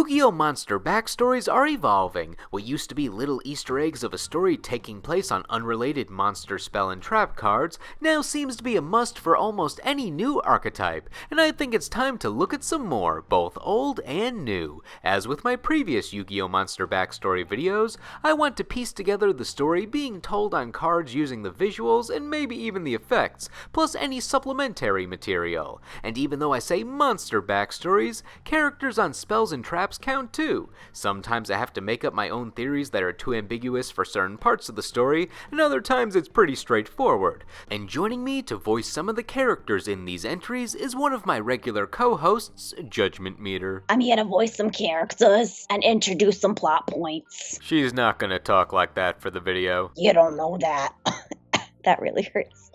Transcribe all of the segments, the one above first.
Yu-Gi-Oh! Monster backstories are evolving. What used to be little Easter eggs of a story taking place on unrelated monster spell and trap cards now seems to be a must for almost any new archetype, and I think it's time to look at some more, both old and new. As with my previous Yu-Gi-Oh! Monster backstory videos, I want to piece together the story being told on cards using the visuals and maybe even the effects, plus any supplementary material. And even though I say monster backstories, characters on spells and traps count too. Sometimes I have to make up my own theories that are too ambiguous for certain parts of the story, and other times it's pretty straightforward. And joining me to voice some of the characters in these entries is one of my regular co-hosts, Judgment Meter. I'm here to voice some characters and introduce some plot points. She's not gonna talk like that for the video. You don't know that. That really hurts.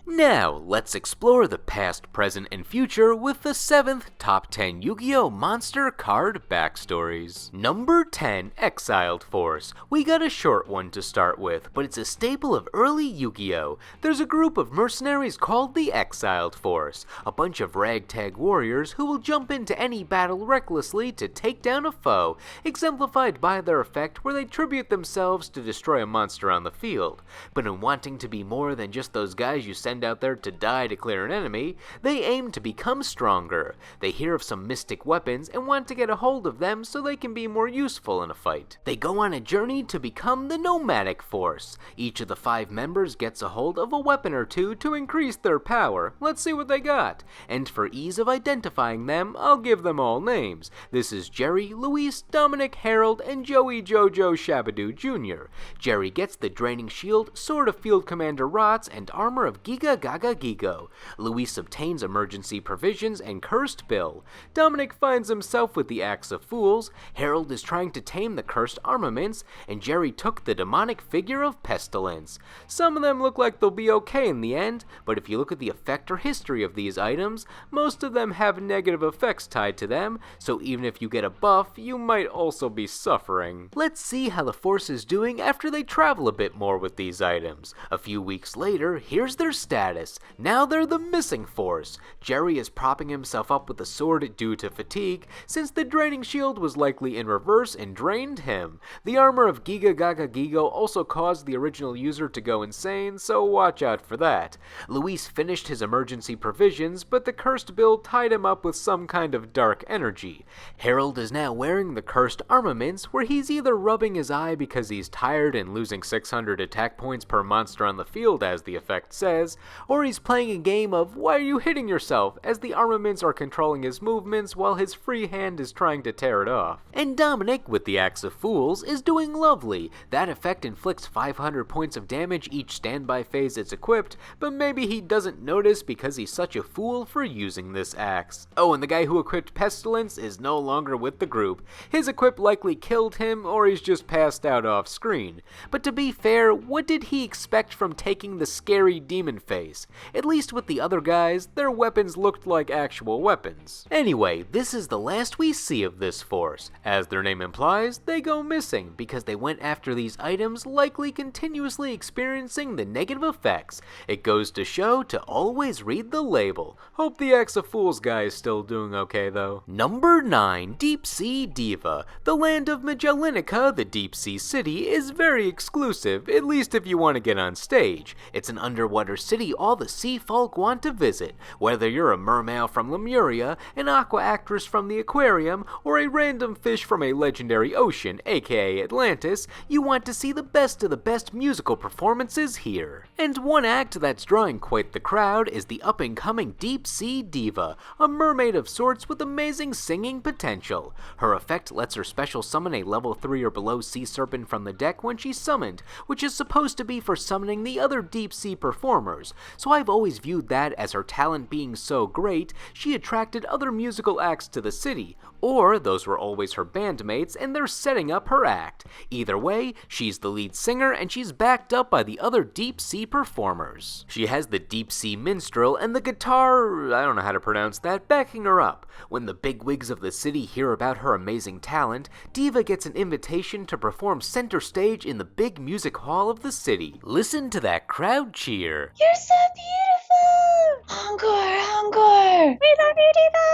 Now, let's explore the past, present, and future with the 7th Top 10 Yu-Gi-Oh! Monster Card Backstories. Number 10, Exiled Force. We got a short one to start with, but it's a staple of early Yu-Gi-Oh! There's a group of mercenaries called the Exiled Force, a bunch of ragtag warriors who will jump into any battle recklessly to take down a foe, exemplified by their effect where they tribute themselves to destroy a monster on the field. But in wanting to be more than just those guys you send out there to die to clear an enemy, they aim to become stronger. They hear of some mystic weapons and want to get a hold of them so they can be more useful in a fight. They go on a journey to become the Nomadic Force. Each of the 5 members gets a hold of a weapon or two to increase their power. Let's see what they got. And for ease of identifying them, I'll give them all names. This is Jerry, Luis, Dominic, Harold, and Joey Jojo Shabadoo Jr. Jerry gets the Draining Shield, Sword of Field Commander Rots, and Armor of Giga Gaga Gigo. Luis obtains Emergency Provisions and Cursed Bill. Dominic finds himself with the Axe of Fools. Harold is trying to tame the Cursed Armaments, and Jerry took the Demonic Figure of Pestilence. Some of them look like they'll be okay in the end, but if you look at the effect or history of these items, most of them have negative effects tied to them, so even if you get a buff, you might also be suffering. Let's see how the Force is doing after they travel a bit more with these items. A few weeks later, here's their status. Now they're the Missing Force. Jerry is propping himself up with a sword due to fatigue, since the Draining Shield was likely in reverse and drained him. The Armor of Giga Gaga Gigo also caused the original user to go insane, so watch out for that. Luis finished his Emergency Provisions, but the Cursed Bill tied him up with some kind of dark energy. Harold is now wearing the Cursed Armaments, where he's either rubbing his eye because he's tired and losing 600 attack points per monster on the field, as the effect says, or he's playing a game of why are you hitting yourself, as the armaments are controlling his movements while his free hand is trying to tear it off. And Dominic, with the Axe of Fools, is doing lovely. That effect inflicts 500 points of damage each standby phase it's equipped, but maybe he doesn't notice because he's such a fool for using this axe. Oh, and the guy who equipped Pestilence is no longer with the group. His equip likely killed him, or he's just passed out off screen. But to be fair, what did he expect from taking the scary demon face? At least with the other guys, their weapons looked like actual weapons. Anyway, this is the last we see of this force. As their name implies, they go missing because they went after these items, likely continuously experiencing the negative effects. It goes to show to always read the label. Hope the Axe of Fools guy is still doing okay though. Number 9, Deep Sea Diva. The land of Magellinica, the Deep Sea City, is very exclusive, at least if you want to get on stage. It's an underwater city all the sea folk want to visit. Whether you're a mermail from Lemuria, an aqua actress from the aquarium, or a random fish from a legendary ocean, aka Atlantis, you want to see the best of the best musical performances here. And one act that's drawing quite the crowd is the up-and-coming Deep Sea Diva, a mermaid of sorts with amazing singing potential. Her effect lets her special summon a level 3 or below sea serpent from the deck when she's summoned, which is supposed to be for summoning the other deep sea performers, so I've always viewed that as her talent being so great, she attracted other musical acts to the city, or those were always her bandmates and they're setting up her act. Either way, she's the lead singer and she's backed up by the other deep sea performers. She has the deep sea minstrel and the guitar, I don't know how to pronounce that, backing her up. When the bigwigs of the city hear about her amazing talent, Diva gets an invitation to perform center stage in the big music hall of the city. Listen to that crowd cheer. You're so beautiful! Encore! We love you, Diva!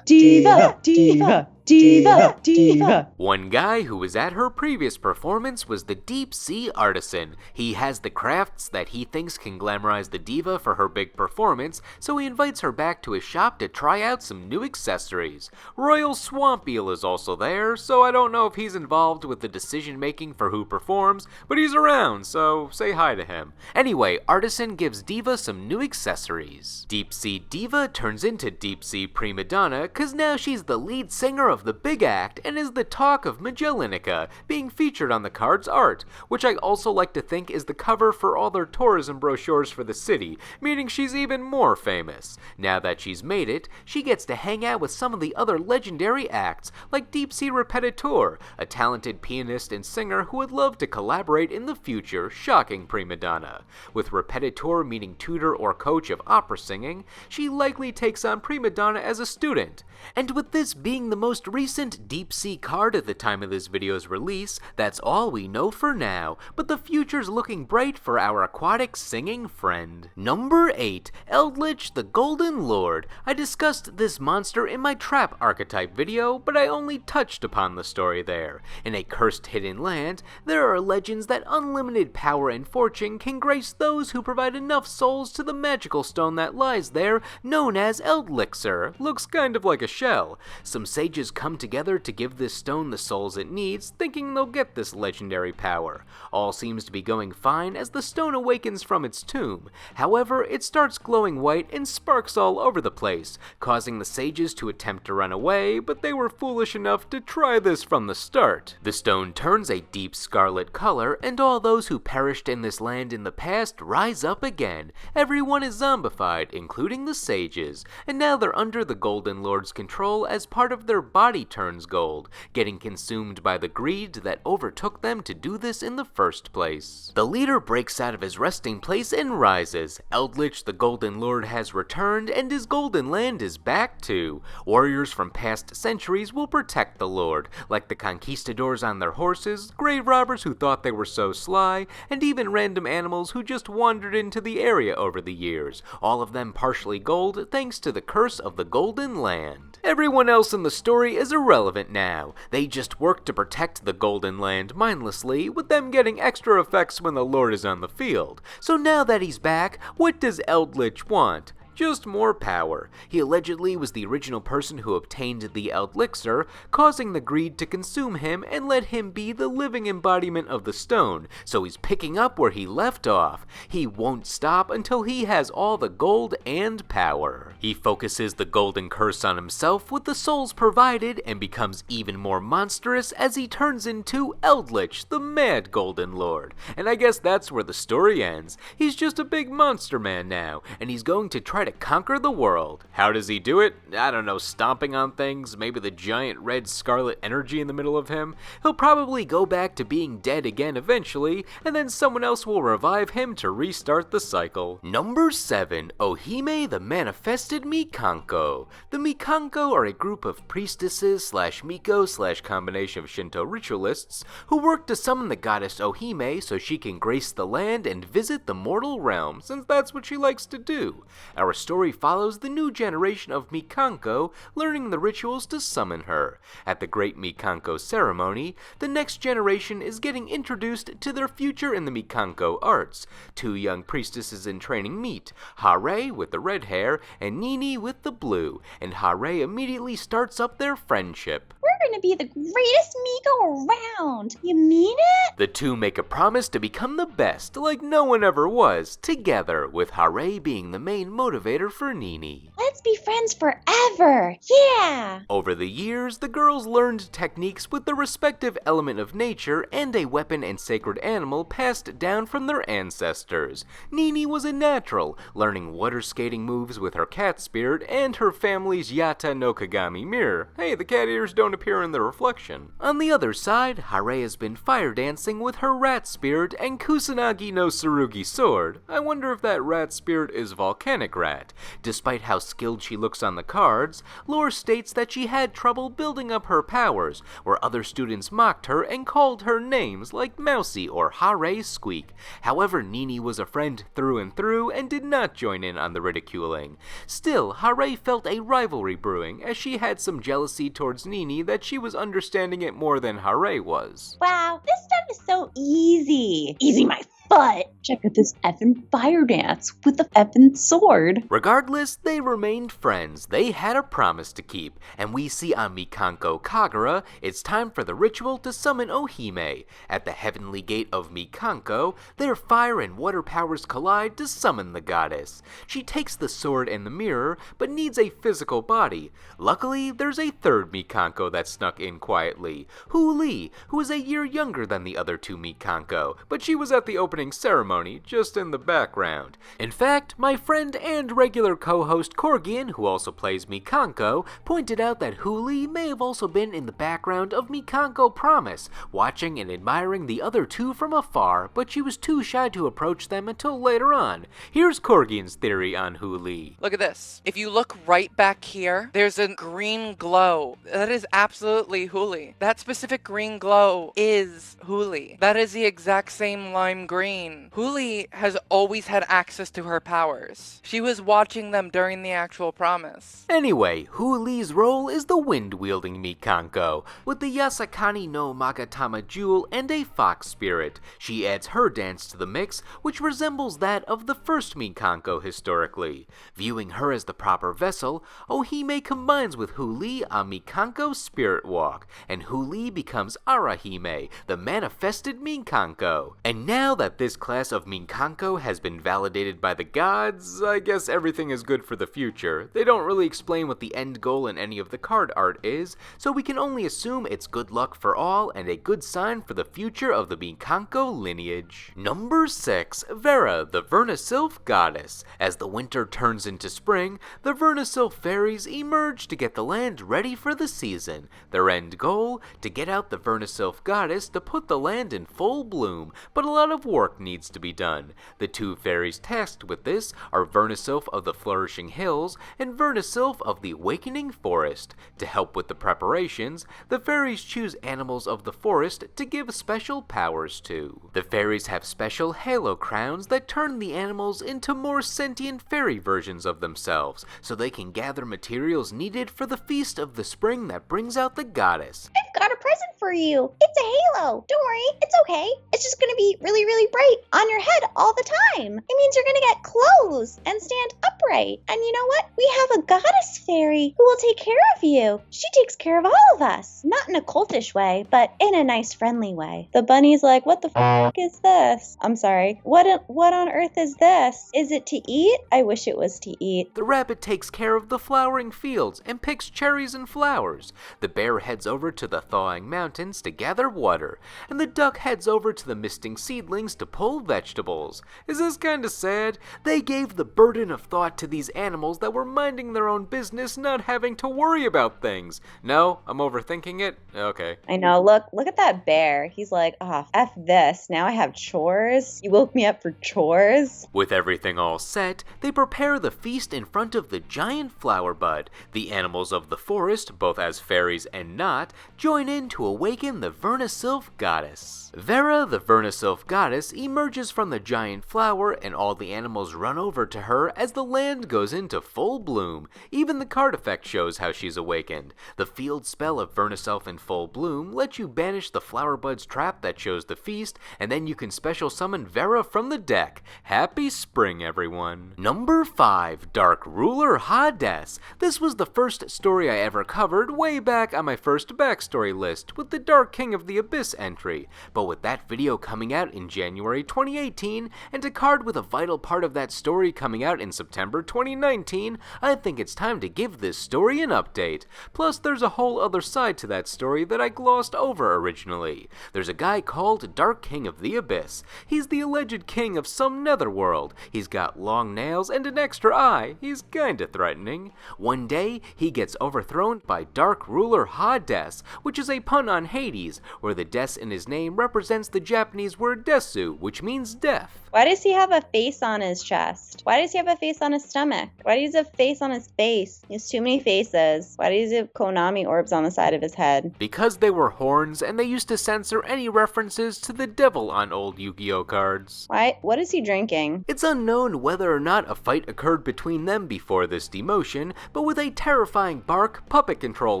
We love you! Diva, diva, diva, diva. One guy who was at her previous performance was the Deep Sea Artisan. He has the crafts that he thinks can glamorize the diva for her big performance, so he invites her back to his shop to try out some new accessories. Royal Swamp Eel is also there, so I don't know if he's involved with the decision making for who performs, but he's around, so say hi to him. Anyway, Artisan gives Diva some new accessories. Deep Sea Diva turns into Deep Sea Prima Donna, cause now she's the lead singer of the big act and is the talk of Magellinica, being featured on the card's art, which I also like to think is the cover for all their tourism brochures for the city, meaning she's even more famous. Now that she's made it, she gets to hang out with some of the other legendary acts, like Deep Sea Repetitor, a talented pianist and singer who would love to collaborate in the future, shocking prima donna. With Repetitor meaning tutor or coach of opera singing, she likely takes on prima donna as a student. And with this being the most recent Deep Sea card at the time of this video's release, that's all we know for now, but the future's looking bright for our aquatic singing friend. Number 8, Eldritch the Golden Lord. I discussed this monster in my trap archetype video, but I only touched upon the story there. In a cursed hidden land, there are legends that unlimited power and fortune can grace those who provide enough souls to the magical stone that lies there, known as Eldlixir. Looks kind of like a shell. Some sages come together to give this stone the souls it needs, thinking they'll get this legendary power. All seems to be going fine as the stone awakens from its tomb. However, it starts glowing white and sparks all over the place, causing the sages to attempt to run away, but they were foolish enough to try this from the start. The stone turns a deep scarlet color, and all those who perished in this land in the past rise up again. Everyone is zombified, including the sages, and now they're under the Golden Lord's control as part of their body turns gold, getting consumed by the greed that overtook them to do this in the first place. The leader breaks out of his resting place and rises. Eldritch the Golden Lord has returned, and his golden land is back too. Warriors from past centuries will protect the Lord, like the conquistadors on their horses, grave robbers who thought they were so sly, and even random animals who just wandered into the area over the years, all of them partially gold thanks to the curse of the Golden Land. Everyone else in the story is irrelevant now. They just work to protect the Golden Land mindlessly, with them getting extra effects when the Lord is on the field. So now that he's back, what does Eldritch want? Just more power. He allegedly was the original person who obtained the Eldlixir, causing the greed to consume him and let him be the living embodiment of the stone, so he's picking up where he left off. He won't stop until he has all the gold and power. He focuses the golden curse on himself with the souls provided and becomes even more monstrous as he turns into Eldritch, the Mad Golden Lord. And I guess that's where the story ends. He's just a big monster man now, and he's going to try to conquer the world. How does he do it? I don't know, stomping on things, maybe the giant red scarlet energy in the middle of him? He'll probably go back to being dead again eventually, and then someone else will revive him to restart the cycle. Number 7, Ohime the Manifested Mikanko. The Mikanko are a group of priestesses slash Miko slash combination of Shinto ritualists who work to summon the goddess Ohime so she can grace the land and visit the mortal realm, since that's what she likes to do. Our story follows the new generation of Mikanko learning the rituals to summon her. At the Great Mikanko ceremony, the next generation is getting introduced to their future in the Mikanko arts. Two young priestesses in training meet, Hare with the red hair and Nini with the blue, and Hare immediately starts up their friendship. We're gonna be the greatest Miko around. You mean it? The two make a promise to become the best, like no one ever was, together, with Hare being the main motivator for Nini. Let's be friends forever. Yeah. Over the years, the girls learned techniques with the respective element of nature and a weapon and sacred animal passed down from their ancestors. Nini was a natural, learning water skating moves with her cat spirit and her family's Yata no Kagami mirror. Hey, the cat ears don't appear her in the reflection. On the other side, Hare has been fire dancing with her rat spirit and Kusanagi no Tsurugi sword. I wonder if that rat spirit is volcanic rat. Despite how skilled she looks on the cards, lore states that she had trouble building up her powers, where other students mocked her and called her names like Mousy or Hare Squeak. However, Nini was a friend through and through and did not join in on the ridiculing. Still, Hare felt a rivalry brewing, as she had some jealousy towards Nini that she was understanding it more than Hare was. Wow, this stuff is so easy. Easy, my butt. Check out this effing fire dance with the effing sword. Regardless, they remained friends. They had a promise to keep, and we see on Mikanko Kagura, it's time for the ritual to summon Ohime. At the heavenly gate of Mikanko, their fire and water powers collide to summon the goddess. She takes the sword and the mirror, but needs a physical body. Luckily, there's a third Mikanko that snuck in quietly, Hu-li, who is a year younger than the other two Mikanko, but she was at the opening ceremony, just in the background. In fact, my friend and regular co-host Korgian, who also plays Mikanko, pointed out that Hu-li may have also been in the background of Mikanko Promise, watching and admiring the other two from afar, but she was too shy to approach them until later on. Here's Korgian's theory on Hu-li. Look at this. If you look right back here, there's a green glow. That is absolutely Hu-li. That specific green glow is Hu-li. That is the exact same lime green. Hu-li has always had access to her powers. She was watching them during the actual promise. Anyway, Hu-li's role is the wind-wielding Mikanko, with the Yasakani no Magatama jewel and a fox spirit. She adds her dance to the mix, which resembles that of the first Mikanko historically. Viewing her as the proper vessel, Ohime combines with Hu-li on Mikanko's spirit walk, and Hu-li becomes Arahime, the manifested Mikanko. And now that this class of Mikanko has been validated by the gods, I guess everything is good for the future. They don't really explain what the end goal in any of the card art is, so we can only assume it's good luck for all and a good sign for the future of the Mikanko lineage. Number 6. Vera, the Vernisylph goddess. As the winter turns into spring, the Vernisylph fairies emerge to get the land ready for the season. Their end goal? To get out the Vernisylph goddess to put the land in full bloom, but a lot of work needs to be done. The two fairies tasked with this are Vernisylph of the Flourishing Hills and Vernisylph of the Awakening Forest. To help with the preparations, the fairies choose animals of the forest to give special powers to. The fairies have special halo crowns that turn the animals into more sentient fairy versions of themselves, so they can gather materials needed for the feast of the spring that brings out the goddess. I've got a present for you. It's a halo. Don't worry, it's okay. It's just gonna be really, really bright on your head all the time. It means you're gonna get clothes and stand upright. And you know what? We have a goddess fairy who will take care of you. She takes care of all of us. Not in a cultish way, but in a nice, friendly way. The bunny's like, what the f*** is this? I'm sorry. What on earth is this? Is it to eat? I wish it was to eat. The rabbit takes care of the flowering fields and picks cherries and flowers. The bear heads over to the thawing mountains to gather water, and the duck heads over to the misting seedlings to pull vegetables. Is this kinda sad? They gave the burden of thought to these animals that were minding their own business, not having to worry about things. No, I'm overthinking it? Okay. I know, look at that bear. He's like, F this. Now I have chores? You woke me up for chores? With everything all set, they prepare the feast in front of the giant flower bud. The animals of the forest, both as fairies and not, join in to awaken the Vernisylph goddess. Vera, the Vernisylph goddess, emerges from the giant flower, and all the animals run over to her as the land goes into full bloom. Even the card effect shows how she's awakened. The field spell of Vernisylph in full bloom lets you banish the flower bud's trap that shows the feast, and then you can special summon Vera from the deck. Happy spring, everyone. Number 5. Dark Ruler Hades. This was the first story I ever covered way back on my first Backstory list with the Dark King of the Abyss entry, but with that video coming out in January January 2018, and a card with a vital part of that story coming out in September 2019, I think it's time to give this story an update. Plus, there's a whole other side to that story that I glossed over originally. There's a guy called Dark King of the Abyss. He's the alleged king of some netherworld. He's got long nails and an extra eye. He's kinda threatening. One day, he gets overthrown by Dark Ruler Hades, which is a pun on Hades, where the des in his name represents the Japanese word desu, which means death. Why does he have a face on his chest? Why does he have a face on his stomach? Why does he have a face on his face? He has too many faces. Why does he have Konami orbs on the side of his head? Because they were horns, and they used to censor any references to the devil on old Yu-Gi-Oh cards. Why? What is he drinking? It's unknown whether or not a fight occurred between them before this demotion, but with a terrifying bark, puppet control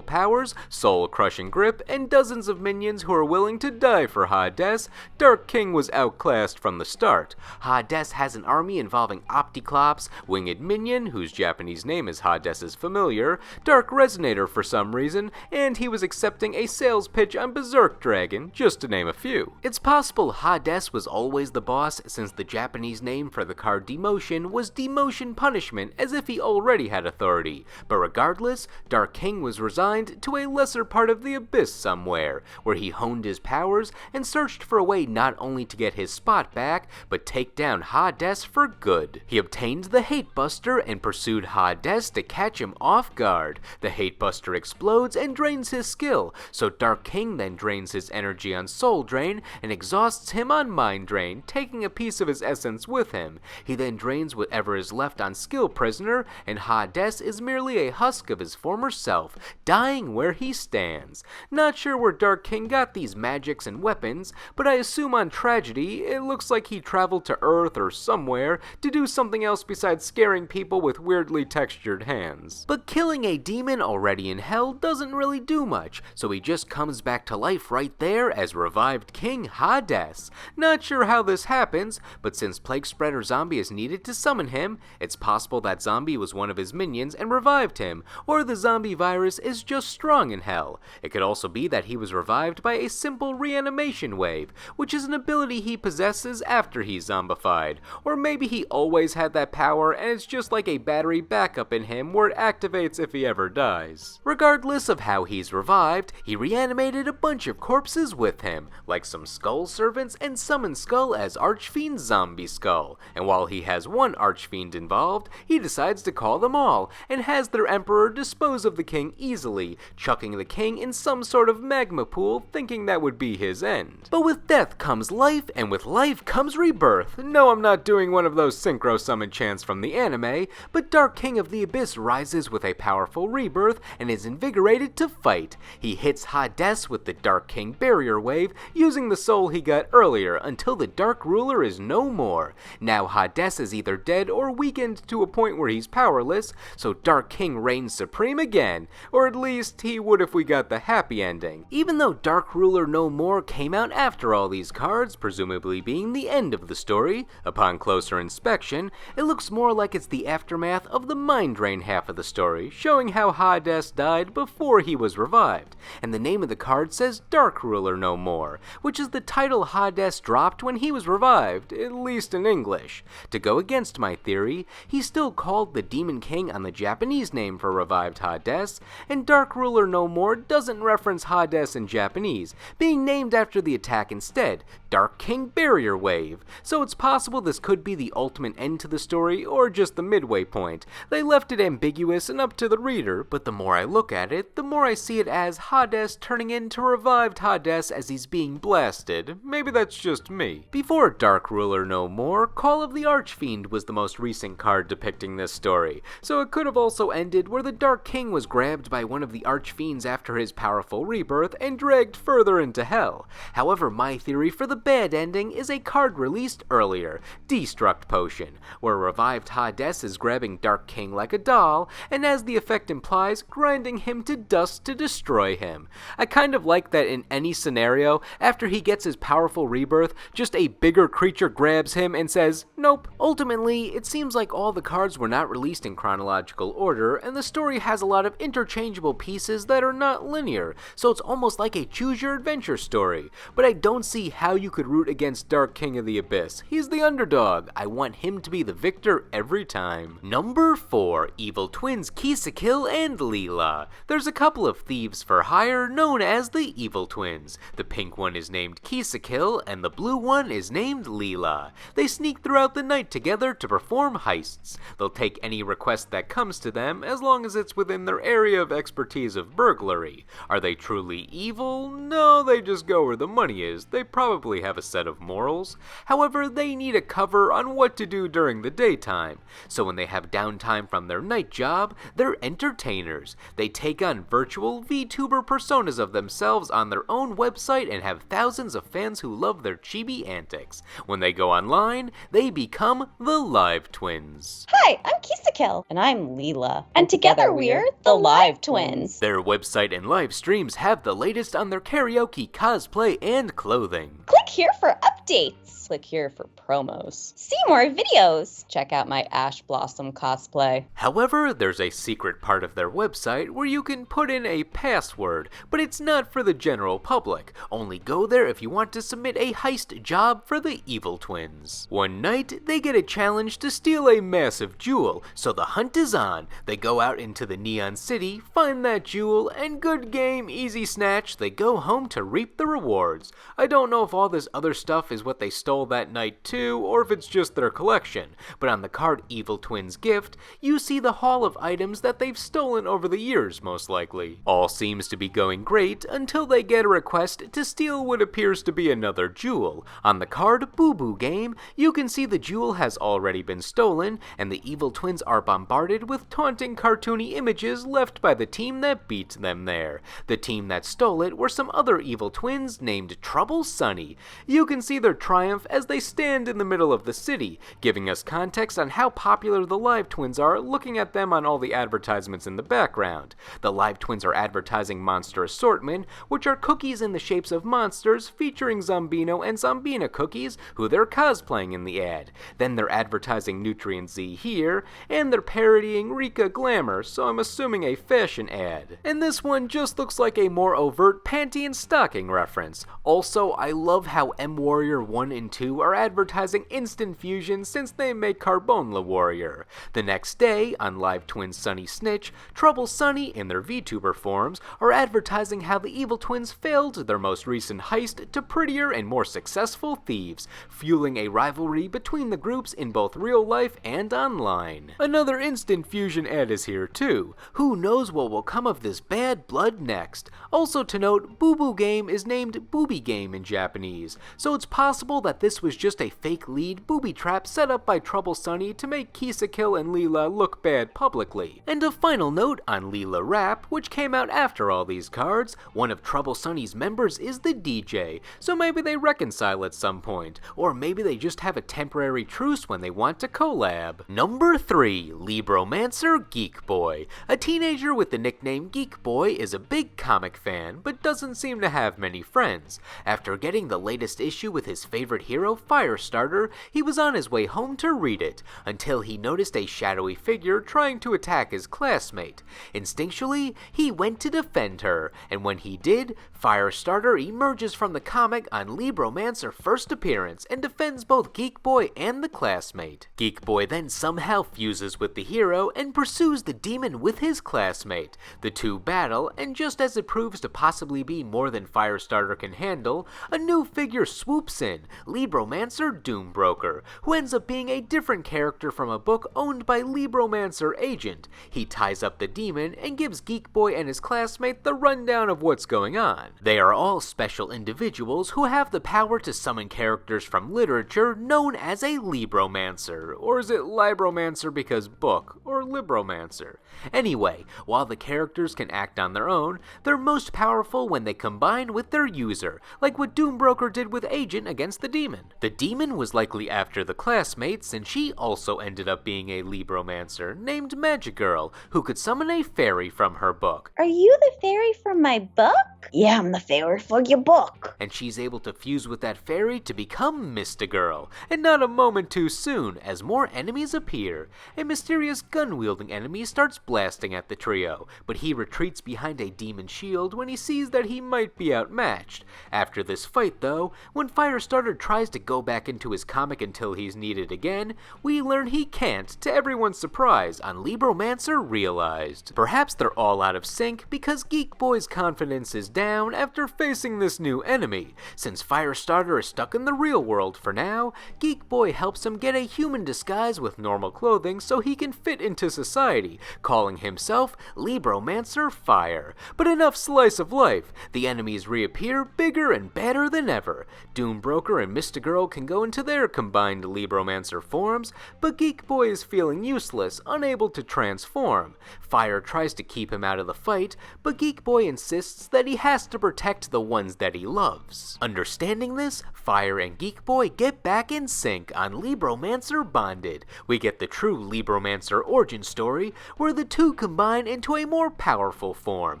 powers, soul-crushing grip, and dozens of minions who are willing to die for Hades, Dark King was outclassed from the start. Hades has an army involving Opticlops, Winged Minion, whose Japanese name is Hades's familiar, Dark Resonator for some reason, and he was accepting a sales pitch on Berserk Dragon, just to name a few. It's possible Hades was always the boss, since the Japanese name for the card demotion was demotion punishment, as if he already had authority. But regardless, Dark King was resigned to a lesser part of the Abyss somewhere, where he honed his powers and searched for a way not only to get his spot back, but take down Hades for good. He obtained the Hate Buster and pursued Hades to catch him off guard. The Hate Buster explodes and drains his skill, so Dark King then drains his energy on Soul Drain and exhausts him on Mind Drain, taking a piece of his essence with him. He then drains whatever is left on Skill Prisoner, and Hades is merely a husk of his former self, dying where he stands. Not sure where Dark King got these magics and weapons, but I assume on Tragedy, it looks like he traveled to Earth or somewhere to do something else besides scaring people with weirdly textured hands. But killing a demon already in hell doesn't really do much, so he just comes back to life right there as revived King Hades. Not sure how this happens, but since Plague Spreader Zombie is needed to summon him, it's possible that Zombie was one of his minions and revived him, or the zombie virus is just strong in hell. It could also be that he was revived by a simple reanimation wave, which is an ability he possesses after he's zombified, or maybe he always had that power and it's just like a battery backup in him where it activates if he ever dies. Regardless of how he's revived, he reanimated a bunch of corpses with him, like some Skull Servants and summoned Skull as Archfiend Zombie Skull, and while he has one Archfiend involved, he decides to call them all, and has their Emperor dispose of the king easily, chucking the king in some sort of magma pool, thinking that would be his end. But with death comes life, and with life comes rebirth. No, I'm not doing one of those synchro summon chants from the anime, but Dark King of the Abyss rises with a powerful rebirth and is invigorated to fight. He hits Hades with the Dark King Barrier Wave, using the soul he got earlier until the Dark Ruler is no more. Now Hades is either dead or weakened to a point where he's powerless, so Dark King reigns supreme again, or at least he would if we got the happy ending. Even though Dark Ruler No More came out after all these cards, presumably being the end of the story, upon closer inspection, it looks more like it's the aftermath of the Mind Drain half of the story, showing how Hades died before he was revived, and the name of the card says Dark Ruler No More, which is the title Hades dropped when he was revived, at least in English. To go against my theory, he's still called the Demon King on the Japanese name for revived Hades, and Dark Ruler No More doesn't reference Hades in Japanese, being named after the attack instead, Dark King Barrier Wave, so it's possible this could be the ultimate end to the story or just the midway point. They left it ambiguous and up to the reader, but the more I look at it, the more I see it as Hades turning into revived Hades as he's being blasted. Maybe that's just me. Before Dark Ruler No More, Call of the Archfiend was the most recent card depicting this story, so it could have also ended where the Dark King was grabbed by one of the Archfiends after his powerful rebirth and dragged further into hell. However, my theory for the bad ending is a card released earlier, Destruct Potion, where revived Hades is grabbing Dark King like a doll, and as the effect implies, grinding him to dust to destroy him. I kind of like that in any scenario, after he gets his powerful rebirth, just a bigger creature grabs him and says, nope. Ultimately, it seems like all the cards were not released in chronological order, and the story has a lot of interchangeable pieces that are not linear, so it's almost like a choose-your-adventure story, but I don't see how you could root against against Dark King of the Abyss. He's the underdog. I want him to be the victor every time. Number 4, evil twins Ki-sikil and Lil-la. There's a couple of thieves for hire known as the evil twins. The pink one is named Ki-sikil and the blue one is named Lil-la. They sneak throughout the night together to perform heists. They'll take any request that comes to them as long as it's within their area of expertise of burglary. Are they truly evil? No, they just go where the money is. They probably have a set of morals. However, they need a cover on what to do during the daytime. So when they have downtime from their night job, they're entertainers. They take on virtual VTuber personas of themselves on their own website and have thousands of fans who love their chibi antics. When they go online, they become the Live Twins. Hi, I'm Ki-sikil. And I'm Lil-la. And together we're the Live Twins. Their website and live streams have the latest on their karaoke, cosplay, and clothing. Click here for updates. Click here for promos. See more videos. Check out my Ash Blossom cosplay. However, there's a secret part of their website where you can put in a password, but it's not for the general public. Only go there if you want to submit a heist job for the evil twins. One night, they get a challenge to steal a massive jewel, so the hunt is on. They go out into the Neon City, find that jewel, and good game, easy snatch, they go home to reap the rewards. I don't know if all this other stuff is what they stole that night too, or if it's just their collection, but on the card Evil Twins Gift, you see the haul of items that they've stolen over the years, most likely. All seems to be going great until they get a request to steal what appears to be another jewel. On the card Boo Boo Game, you can see the jewel has already been stolen, and the evil twins are bombarded with taunting cartoony images left by the team that beat them there. The team that stole it were some other evil twins named Trouble Sunny. You can see their triumph as they stand in the middle of the city, giving us context on how popular the Live Twins are looking at them on all the advertisements in the background. The Live Twins are advertising Monster Assortment, which are cookies in the shapes of monsters featuring Zombino and Zombina cookies, who they're cosplaying in the ad. Then they're advertising Nutrient Z here, and they're parodying Rika Glamour, so I'm assuming a fashion ad. And this one just looks like a more overt panty and stocking reference. Also, I love how M Warrior 1 and 2 are advertising Instant Fusion since they make Carbonla Warrior. The next day, on Live Twins Sunny Snitch, Trouble Sunny, in their VTuber forms, are advertising how the evil twins failed their most recent heist to prettier and more successful thieves, fueling a rivalry between the groups in both real life and online. Another Instant Fusion ad is here too. Who knows what will come of this bad blood next? Also to note, Boo Boo Game is named Booby Game in Japanese, so it's possible that this was just a fake lead booby trap set up by Trouble Sunny to make Ki-sikil and Lil-la look bad publicly. And a final note on Lil-la Rap, which came out after all these cards, one of Trouble Sunny's members is the DJ, so maybe they reconcile at some point, or maybe they just have a temporary truce when they want to collab. Number 3, Libromancer Geek Boy. A teenager with the nickname Geek Boy is a big comic fan, but doesn't seem to have many friends. After getting the latest issue with his favorite hero, Firestarter, he was on his way home to read it, until he noticed a shadowy figure trying to attack his classmate. Instinctually, he went to defend her, and when he did, Firestarter emerges from the comic on Libromancer's first appearance and defends both Geek Boy and the classmate. Geek Boy then somehow fuses with the hero and pursues the demon with his classmate. The two battle, and just as it proves to possibly be more than Firestarter can handle, a new figure swoops in, Libromancer Doombroker, who ends up being a different character from a book owned by Libromancer Agent. He ties up the demon and gives Geek Boy and his classmate the rundown of what's going on. They are all special individuals who have the power to summon characters from literature known as a Libromancer, or is it Libromancer because book, or Libromancer? Anyway, while the characters can act on their own, they're most powerful when they combine with their user, like what Doombroker did with Agent against the demon. The demon was likely after the classmate, since she also ended up being a Libromancer named Magic Girl, who could summon a fairy from her book. Are you the fairy from my book? Yeah, I'm the fairy for your book. And she's able to fuse with that fairy to become Mista-Girl, and not a moment too soon, as more enemies appear. A mysterious gun-wielding enemy starts blasting at the trio, but he retreats behind a demon shield when he sees that he might be outmatched. After this fight though, when Firestarter tries to go back into his comic until he's needed again, we learn he can't, to everyone's surprise, on Libromancer realized. Perhaps they're all out of sync because Geek Boy's confidence is down after facing this new enemy. Since Firestarter is stuck in the real world for now, Geek Boy helps him get a human disguise with normal clothing so he can fit into society, calling himself Libromancer Fire. But enough slice of life. The enemies reappear bigger and badder than ever. Doombroker and Mystagirl can go into their combined Libromancer forms, but Geek Boy is feeling useless, unable to transform. Fire tries to keep him out of the fight, but Geek Boy insists that he has to protect the ones that he loves. Understanding this, Fire and Geek Boy get back in sync on Libromancer Bonded. We get the true Libromancer origin story, where the two combine into a more powerful form,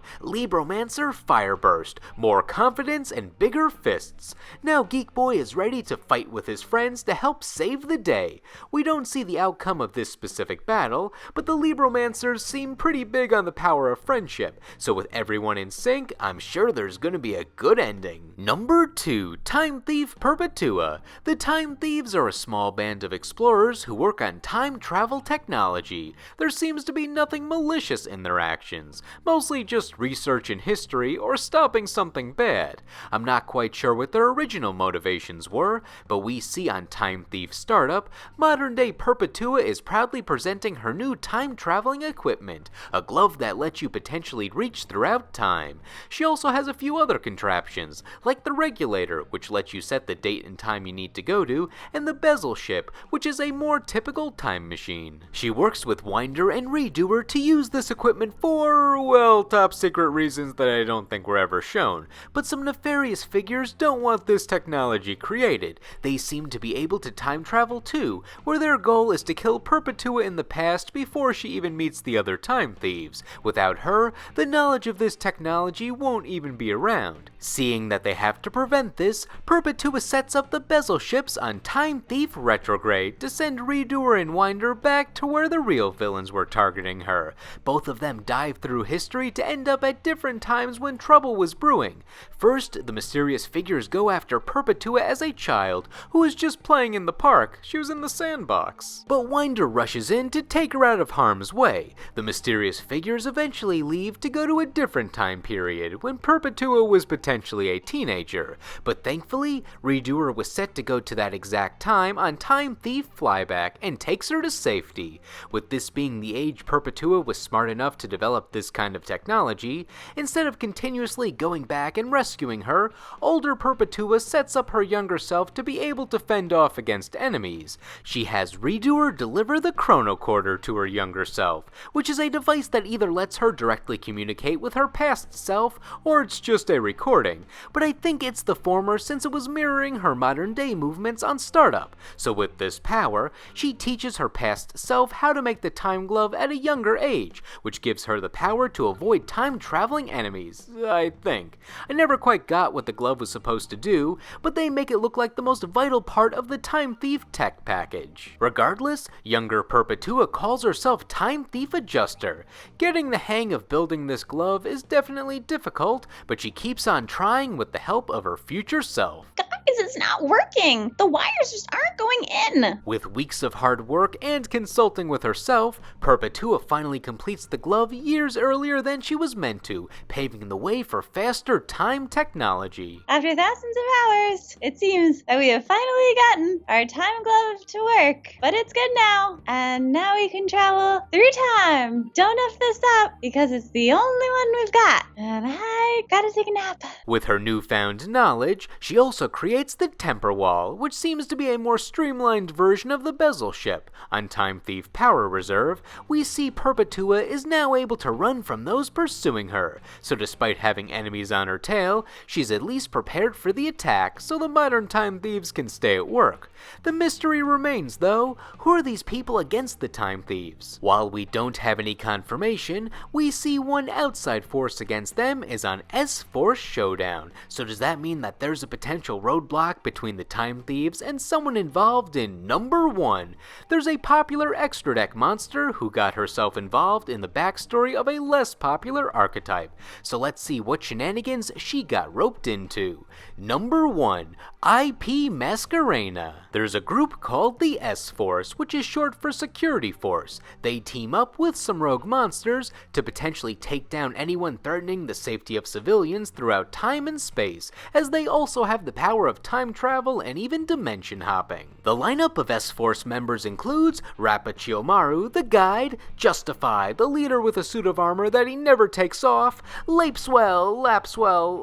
Libromancer Fireburst, more confidence and bigger fists. Now Geek Boy is ready to fight with his friends to help save the day. We don't see the outcome of this specific battle, but the Libromancers seem pretty big on the power of friendship, so with everyone in sync, I'm sure there's gonna be a good ending. Number 2, Time Thief Perpetua. The Time Thieves are a small band of explorers who work on time travel technology. There seems to be nothing malicious in their actions, mostly just research in history or stopping something bad. I'm not quite sure what their original motivations were, but we see on Time Thief Startup, modern-day Perpetua is proudly presenting her new time-traveling equipment, a glove that lets you potentially reach throughout time. She also has a few other contraptions, like the Regulator, which lets you set the date and time you need to go to, and the Bezel Ship, which is a more typical time machine. She works with Winder and Redoer to use this equipment for, well, top secret reasons that I don't think were ever shown, but some nefarious figures don't want this technology created. They seem to be able to time travel too, where their goal is to kill Perpetua in the past before she even meets the other Time Thieves. Without her, the knowledge of this technology won't even be around. Seeing that they have to prevent this, Perpetua sets up the Bezel Ships on Time Thief Retrograde to send Redoer and Winder back to where the real villains were targeting her. Both of them dive through history to end up at different times when trouble was brewing. First, the mysterious figures go after Perpetua as a child who was just playing in the park. She was in the sandbox. But Winder rushes in to take her out of harm's way. The mysterious figures eventually leave to go to a different time period when Perpetua was potentially a teenager. But thankfully, Redoer was set to go to that exact time on Time Thief Flyback and takes her to safety. With this being the age Perpetua was smart enough to develop this kind of technology, instead of continuously going back and rescuing her, older Perpetua sets up her younger self to be able to fend off against enemies. She has Redoer deliver the chronocorder to her younger self, which is a device that either lets her directly communicate with her past self, or it's just a recording, but I think it's the former since it was mirroring her modern day movements on Startup. So with this power, she teaches her past self how to make the time glove at a younger age, which gives her the power to avoid time-traveling enemies, I think. I never quite got what the glove was supposed to do, but they make it look like the most vital part of the Time Thief tech package. Regardless, younger Perpetua calls herself Time Thief Adjuster. Getting the hang of building this glove is definitely difficult, but she keeps on trying with the help of her future self. Guys, it's not working. The wires just aren't going in. With weeks of hard work and consulting with herself, Perpetua finally completes the glove years earlier than she was meant to, paving the way for faster time technology. After thousands of hours, it seems that we have finally gotten our time glove to work. But it's good now, and now we can travel through time. Don't F this up, because it's the only one we've got. And I gotta take a nap. With her newfound knowledge, she also creates the Temper Wall, which seems to be a more streamlined version of the Bezel Ship. On Time Thief Power Reserve, we see Perpetua is now able to run from those pursuing her, so despite having enemies on her tail, she's at least prepared for the attack so the modern Time Thieves can stay at work. The mystery remains, though, who are these people against the Time Thieves? While we don't have any confirmation, we see one outside force against them is on S-Force Showdown, so does that mean that there's a potential roadblock deadlock between the Time Thieves and someone involved in number 1. There's a popular extra deck monster who got herself involved in the backstory of a less popular archetype. So let's see what shenanigans she got roped into. Number 1. IP Masquerena. There's a group called the S-Force, which is short for Security Force. They team up with some rogue monsters to potentially take down anyone threatening the safety of civilians throughout time and space, as they also have the power of time travel and even dimension hopping. The lineup of S-Force members includes Rappa Chiyomaru, the guide, Justify, the leader with a suit of armor that he never takes off, Lapswell,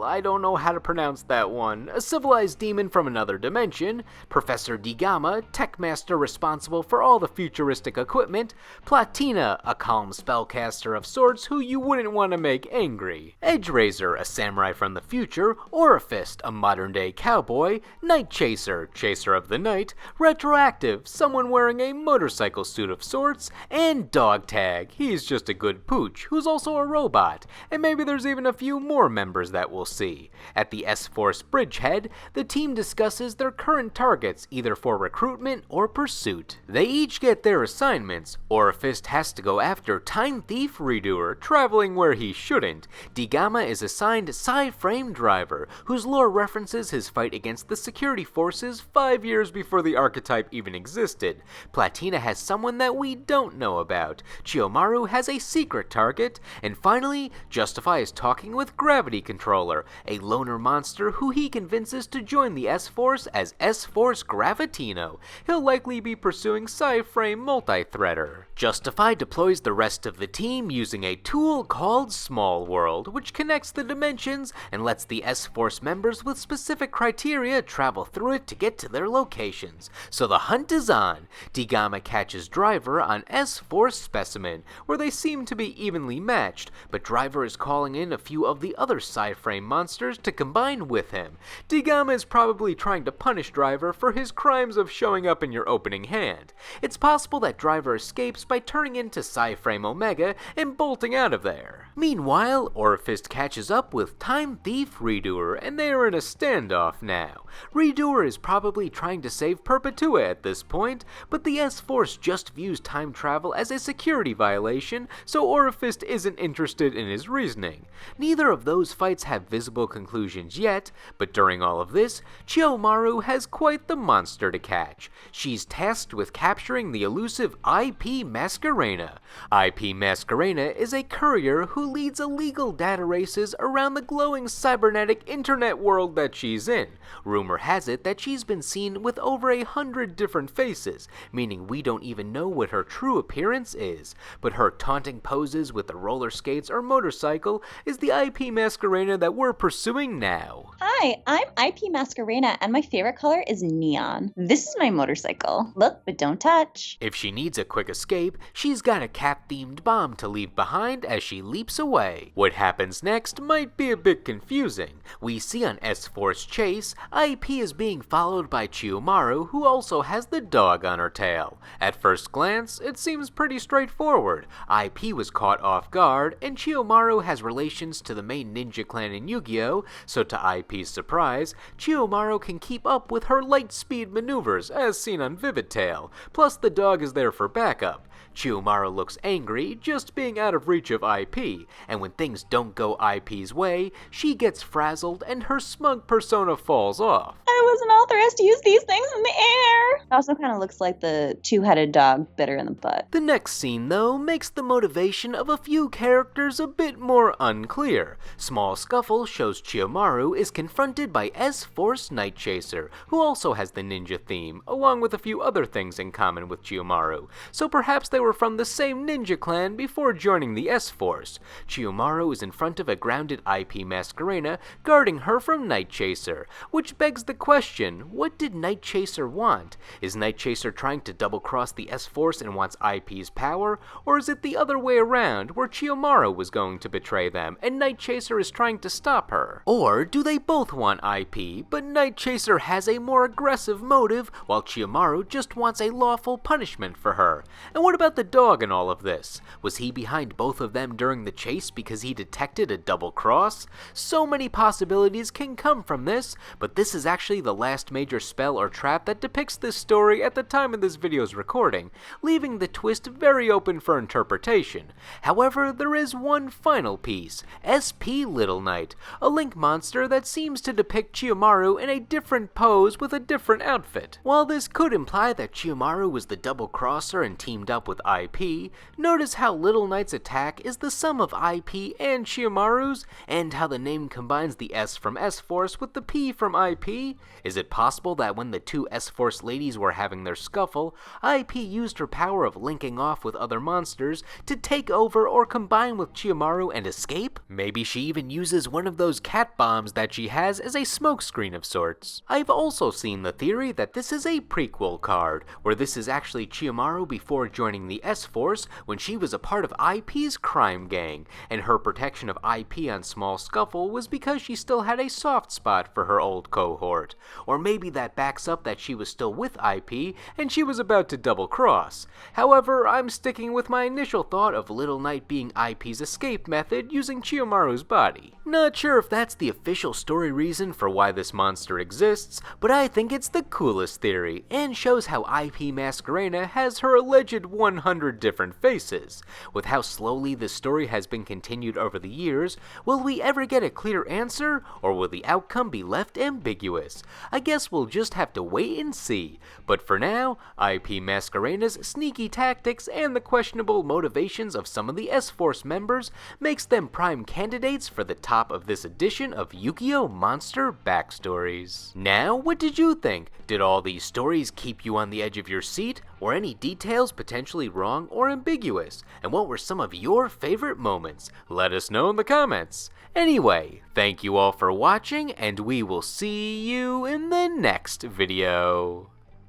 I don't know how to pronounce that one, a civilized demon from another dimension, Professor Digama, tech master responsible for all the futuristic equipment, Platina, a calm spellcaster of sorts who you wouldn't want to make angry, Edgerazor, a samurai from the future, Orifist, a modern-day cowboy, Night Chaser, chaser of the night, Retroactive, someone wearing a motorcycle suit of sorts, and Dogtag, he's just a good pooch, who's also a robot, and maybe there's even a few more members that we'll see. At the S-Force Bridgehead, the team discusses their current targets, either for recruitment or pursuit. They each get their assignments. Orifist has to go after Time Thief Redoer, traveling where he shouldn't. Digama is assigned Psy-Frame Driver, whose lore references his fight against the security forces 5 years before the archetype even existed. Platina has someone that we don't know about. Chiyomaru has a secret target. And finally, Justify is talking with Gravity Controller, a loner monster who he convinces to join the S-Force as S-Force Gravitino. He'll likely be pursuing Psy-Frame Multi-Threader. Justify deploys the rest of the team using a tool called Small World, which connects the dimensions and lets the S-Force members with specific criteria travel through it to get to their locations. So the hunt is on. Digama catches Driver on S-Force Specimen, where they seem to be evenly matched, but Driver is calling in a few of the other Psy-Frame monsters to combine with him. Digama is probably trying to punish Driver for his crimes of showing up in your opening hand. It's possible that Driver escapes by turning into Psy-Frame Omega and bolting out of there. Meanwhile, Orifist catches up with Time Thief Redoer, and they are in a standoff now. Redoer is probably trying to save Perpetua at this point, but the S-Force just views time travel as a security violation, so Orifist isn't interested in his reasoning. Neither of those fights have visible conclusions yet, but during all of this, Chiyomaru has quite the monster to catch. She's tasked with capturing the elusive IP Masquerena. IP Masquerena is a courier who leads illegal data races around the glowing cybernetic internet world that she's in. Rumor has it that she's been seen with over 100 different faces, meaning we don't even know what her true appearance is. But her taunting poses with the roller skates or motorcycle is the IP Masquerena that we're pursuing now. Hi, I'm IP Masquerena, and my favorite color is neon. This is my motorcycle. Look, but don't touch. If she needs a quick escape, she's got a cat-themed bomb to leave behind as she leaps away. What happens next might be a bit confusing. We see on S-Force Chase, IP is being followed by Chiyomaru, who also has the dog on her tail. At first glance, it seems pretty straightforward. IP was caught off guard, and Chiyomaru has relations to the main ninja clan in Yugioh, so to IP's surprise, Chiyomaru can keep up with her light-speed maneuvers as seen on Vivid Tail, plus the dog is there for backup. Chiyomaru looks angry, just being out of reach of IP, and when things don't go IP's way, she gets frazzled and her smug persona falls off. I wasn't authorized to use these things in the air. It also kind of looks like the two-headed dog bit her in the butt. The next scene, though, makes the motivation of a few characters a bit more unclear. Small Scuffle shows Chiyomaru is confronted by S-Force Night Chaser, who also has the ninja theme, along with a few other things in common with Chiyomaru, so perhaps they were from the same ninja clan before joining the S-Force. Chiyomaru is in front of a grounded IP Masquerena, guarding her from Night Chaser, which begs the question, what did Night Chaser want? Is Night Chaser trying to double-cross the S-Force and wants IP's power, or is it the other way around, where Chiyomaru was going to betray them, and Night Chaser is trying to stop her? Or do they both want IP, but Night Chaser has a more aggressive motive, while Chiyomaru just wants a lawful punishment for her? And what about the dog in all of this? Was he behind both of them during the chase because he detected a double cross? So many possibilities can come from this, but this is actually the last major spell or trap that depicts this story at the time of this video's recording, leaving the twist very open for interpretation. However, there is one final piece, SP Little Knight, a link monster that seems to depict Chiyomaru in a different pose with a different outfit. While this could imply that Chiyomaru was the double-crosser and teamed up with IP, notice how Little Knight's attack is the sum of IP and Chiyomaru's, and how the name combines the S from S-Force with the P from IP. Is it possible that when the two S-Force ladies were having their scuffle, IP used her power of linking off with other monsters to take over or combine with Chiyomaru and escape? Maybe she even uses one of those cat bombs that she has as a smokescreen of sorts. I've also seen the theory that this is a prequel card, where this is actually Chiyomaru before joining the S-Force when she was a part of IP's crime gang, and her protection of IP on Small Scuffle was because she still had a soft spot for her old cohort. Or maybe that backs up that she was still with IP and she was about to double cross. However, I'm sticking with my initial thought of Little Knight being IP's escape method using Chiyomaru's body. Not sure if that's the official story reason for why this monster exists, but I think it's the coolest theory, and shows how IP Masquerena has her alleged 100 different faces. With how slowly this story has been continued over the years, will we ever get a clear answer, or will the outcome be left ambiguous? I guess we'll just have to wait and see. But for now, IP Masquerena's sneaky tactics and the questionable motivations of some of the S-Force members makes them prime candidates for the top of this edition of Yugioh Monster Backstories. Now, what did you think? Did all these stories keep you on the edge of your seat? Were any details potentially wrong or ambiguous? And what were some of your favorite moments? Let us know in the comments. Anyway, thank you all for watching, and we will see you in the next video.